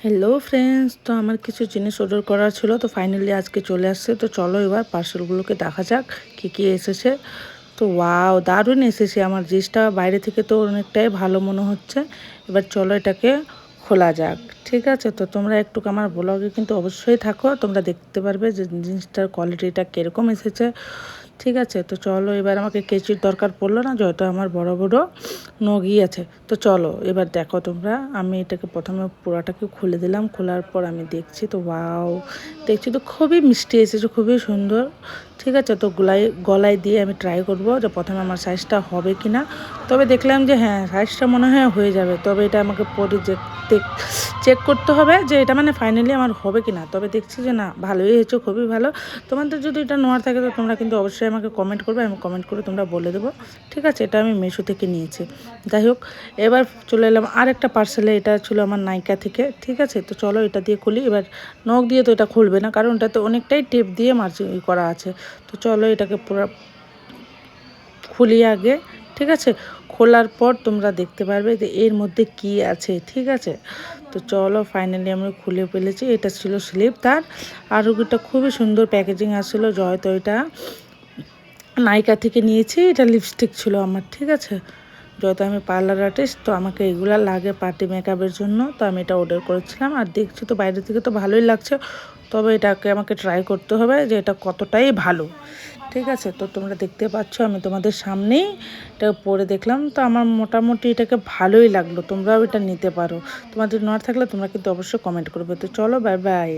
Hello friends, তো আমার কিছু জিনিস অর্ডার করার ছিল, তো ফাইনালি আজকে চলে আসছে। তো চলো এবার পার্সেলগুলোকে দেখা যাক কী কী এসেছে। তো ওয়াও, দারুণ এসেছে। আমার জিনিসটা বাইরে থেকে তো অনেকটাই ভালো মনে হচ্ছে। এবার চলো এটাকে খোলা যাক। ঠিক আছে, তো তোমরা একটু আমার ব্লগে কিন্তু অবশ্যই থাকো, তোমরা দেখতে পারবে যে জিনিসটার কোয়ালিটিটা কীরকম এসেছে। ঠিক আছে, তো চলো এবার আমাকে কেঁচির দরকার পড়লো না, যেহেতু আমার বড় বড় নখই আছে। তো চলো এবার দেখো তোমরা, আমি এটাকে প্রথমে পুরাটাকে খুলে দিলাম। খোলার পর আমি দেখছি, তো ওয়াও, দেখছি তো খুবই মিষ্টি এসেছে, খুবই সুন্দর। ঠিক আছে, তো গলায় দিয়ে আমি ট্রাই করব যে প্রথমে আমার সাইজটা হবে কি না। তবে দেখলাম যে হ্যাঁ, সাইজটা মনে হয় হয়ে যাবে। তবে এটা আমাকে পরে চেক করতে হবে যে এটা মানে ফাইনালি আমার হবে কি না। তবে দেখছি যে না, ভালোই হয়েছে, খুবই ভালো। তোমাদের যদি এটা নেওয়ার থাকে তো তোমরা কিন্তু অবশ্যই আমাকে কমেন্ট করবে, আমি কমেন্ট করে তোমরা বলে দেবো। ঠিক আছে, এটা আমি মিশো থেকে নিয়েছি। যাই হোক, এবার চলে এলাম আর একটা পার্সেলে। এটা ছিল আমার নাইকা থেকে। ঠিক আছে, তো চলো এটা দিয়ে খুলি। এবার নখ দিয়ে তো এটা খুলবে না, কারণ এটাতে অনেকটাই টেপ দিয়ে মার্জিং করা আছে। তো চলো এটাকে পুরো খুলি আগে। ঠিক আছে, খোলার পর তোমরা দেখতে পারবে যে এর মধ্যে কি আছে। ঠিক আছে, তো চলো ফাইনালি আমরা খুলে ফেলেছি। এটা ছিল স্লিপ তার, আর ওটা খুবই সুন্দর প্যাকেজিং আসছিলো। তো এটা নাইকা থেকে নিয়েছি। এটা লিপস্টিক ছিল আমার। ঠিক আছে, যেহেতু আমি পার্লার আর্টিস্ট, তো আমাকে এগুলো লাগে পার্টি মেকআপের জন্য, তো আমি এটা অর্ডার করেছিলাম। আর দেখছি তো বাইরে থেকে তো ভালোই লাগছে, তবে এটাকে আমাকে ট্রাই করতে হবে যে এটা কতটাই ভালো। ঠিক আছে, তো তোমরা দেখতে পাচ্ছ আমি তোমাদের সামনেই এটা পরে দেখলাম। তো আমার মোটামুটি এটাকে ভালোই লাগলো। তোমরাও এটা নিতে পারো। তোমাদের নেওয়ার থাকলে তোমরা কিন্তু অবশ্যই কমেন্ট করবে। তো চলো, বাই বাই।